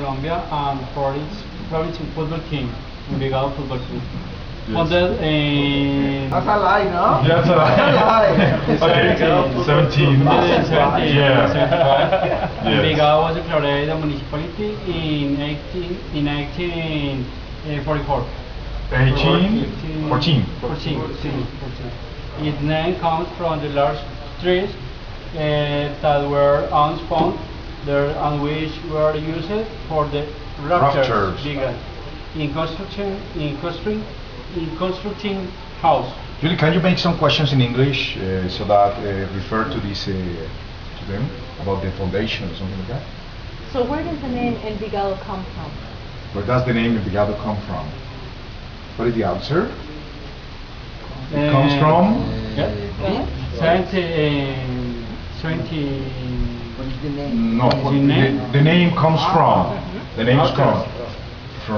Colombia and for its province football team, Envigado football team. Yes. Founded in That's a lie, no? That's a lie. Okay, 17. Yeah. Envigado was declared a municipality in 1844. 14. Its name comes from the large trees that were once found there and which were used for the rafters began in constructing house. Julie, can you make some questions in English so that refer to this to them about the foundation or something like that? So where does the name Envigado come from? Where does the name Envigado come from? What is the answer? It comes from? 20. No, the name comes from. The name is from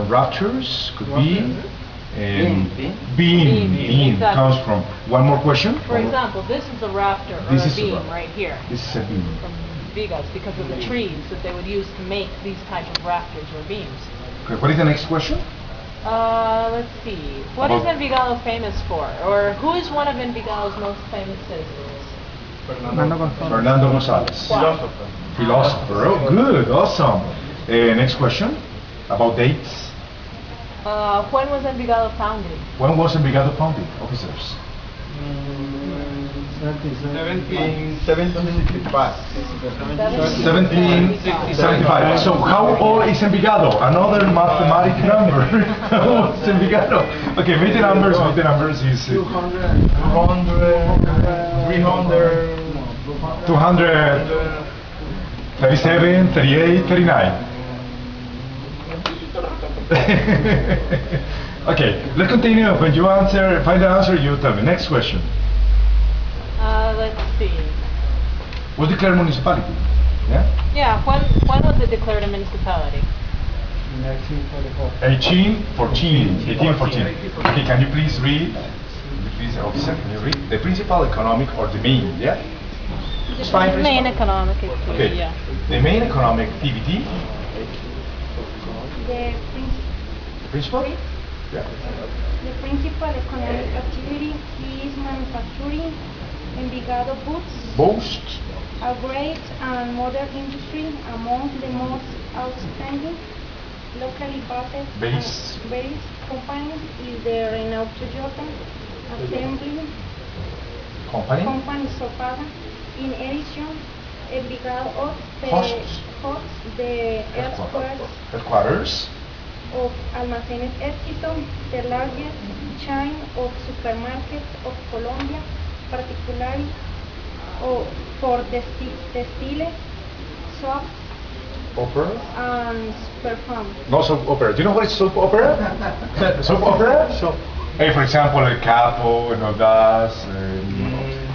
raptors, could be. Beam Exactly. comes from. One more question? For example, this is a rafter or This a is a beam rafter. right here This is a beam. from Envigado because of the trees that they would use to make these type of rafters or beams. Okay, what is the next question? Let's see. What is About- Envigado famous for? Or who is one of Envigado's most famous citizens? Fernando Gonzalez. Why? Philosopher. Oh, good, awesome. Next question about dates. When was Envigado founded? When was Envigado founded, officers? 1765. 1775. So how old is Envigado? Another mathematic number. How old is Envigado? Okay, meet the numbers. Is 200, 300, 237, 38, 39. Okay, let's continue. When you find the answer, you tell me. Next question. Let's see. Was declared municipality? Yeah? Yeah, when was it declared a municipality? 1814. Okay, can you please read? Please, officer, can you read? The principal economic or the main, yeah? It's fine, Main principal. economic activity, Okay, yeah. the main economic activity, The principal? Yeah. principal economic activity is manufacturing. Envigado Boast, a great and modern industry among the most outstanding locally based companies is the renowned Toyota assembly company Sopara. In addition, Envigado hosts the headquarters of Almacenes Éxito, the largest chain of supermarkets of Colombia, particularly for textiles, soaps, opera. and perfume. No soap opera. Do you know what is soap opera? Soap opera? Hey, for example, El Capo and all that.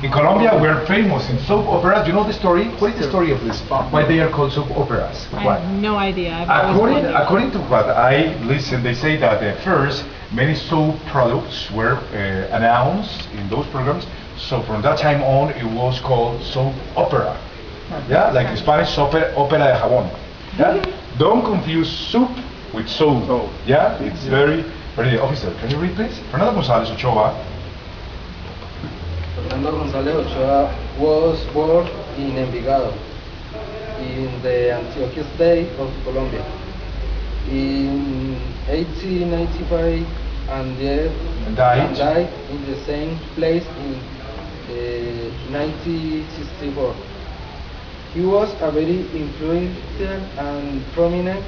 In Colombia, we're famous in soap operas. You know the story? What is the story of this? Why they are called soap operas? I Why? have no idea. I've always wondered. According to what I listen, they say that at first many soap products were announced in those programs. So from that time on, it was called soap opera. Yeah, like in Spanish, ópera de jabón. Yeah, don't confuse soup with soap. Yeah, it's very. Officer, can you read, please? Fernando González Ochoa. Fernando González Ochoa was born in Envigado, in the Antioquia state of Colombia, in 1895 and died in the same place in 1964. He was a very influential and prominent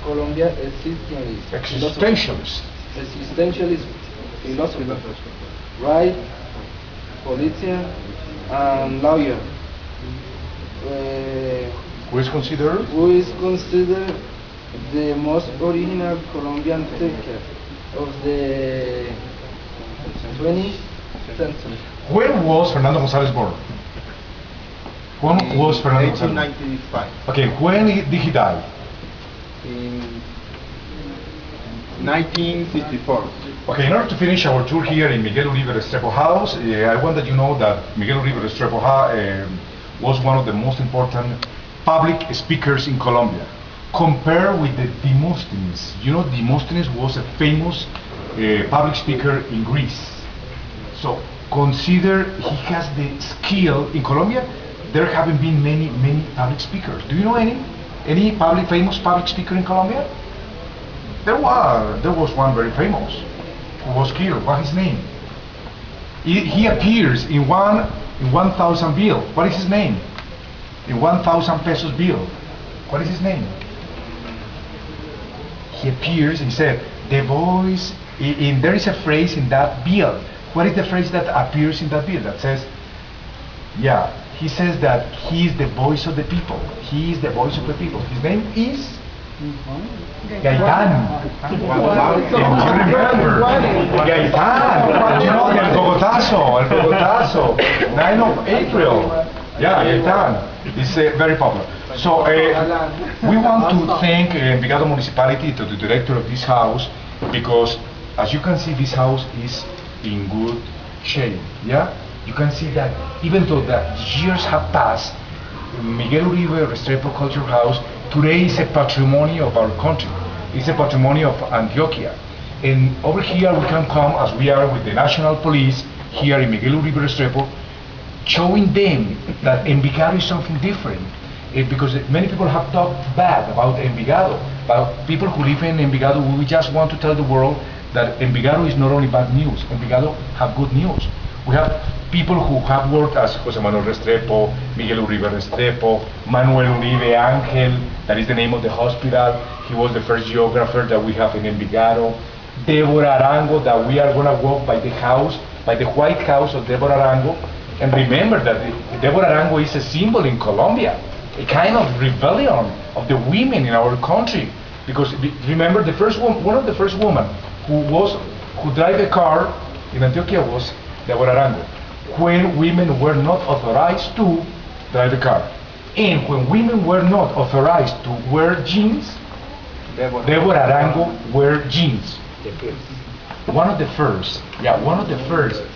Colombian existentialist philosopher, writer, politician, and lawyer. Who is considered? The most original Colombian thinker of the 20th century. When was Fernando González born? When was Fernando González? 1895. Okay, when did he die? In 1954. Okay, in order to finish our tour here in Miguel Uribe Restrepo House, I want that you know that Miguel Uribe Restrepo was one of the most important public speakers in Colombia. Compare with the Demosthenes. You know, Demosthenes was a famous public speaker in Greece. So consider he has the skill. In Colombia, there haven't been many public speakers. Do you know any famous public speaker in Colombia? There was one very famous who was killed. What's his name? He appears in 1,000 bill. What is his name? In 1,000 pesos bill. What is his name? He appears and said, the voice, there is a phrase in that bill. What is the phrase that appears in that bill that says, yeah, he says that he is the voice of the people. He is the voice of the people. His name is Gaitán. Can you remember? Gaitán. You know, el Bogotazo, 9 of April. Yeah, Gaitán. It's very popular. So we want to thank Envigado municipality, to the director of this house, because as you can see, this house is in good shape. Yeah, you can see that even though the years have passed, Miguel Uribe Restrepo Culture House today is a patrimonio of our country. It's a patrimonio of Antioquia. And over here we can come, as we are with the national police here in Miguel Uribe Restrepo, showing them that Envigado is something different. Because many people have talked bad about Envigado, about people who live in Envigado. We just want to tell the world that Envigado is not only bad news, Envigado have good news. We have people who have worked as Jose Manuel Restrepo, Miguel Uribe Restrepo, Manuel Uribe Angel, that is the name of the hospital. He was the first geographer that we have in Envigado. Deborah Arango, that we are going to walk by the house, by the White House of Deborah Arango. And remember that Deborah Arango is a symbol in Colombia, a kind of rebellion of the women in our country. Because remember, one of the first women who drive a car in Antioquia was Deborah Arango, when women were not authorized to drive a car. And when women were not authorized to wear jeans, Deborah Arango wear jeans. One of the first.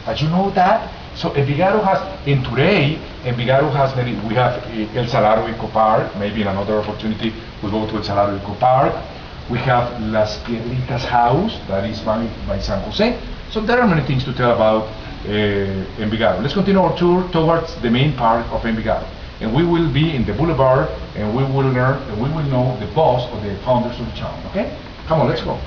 As you know that? So Envigado has, and today, Envigado has many, we have El Salado Eco Park, maybe in another opportunity we'll go to El Salado Eco Park. We have Las Piedritas House, that is by San Jose. So there are many things to tell about Envigado. Let's continue our tour towards the main park of Envigado. And we will be in the boulevard, and we will learn, and we will know the boss or the founders of the town, okay? Come on, let's go.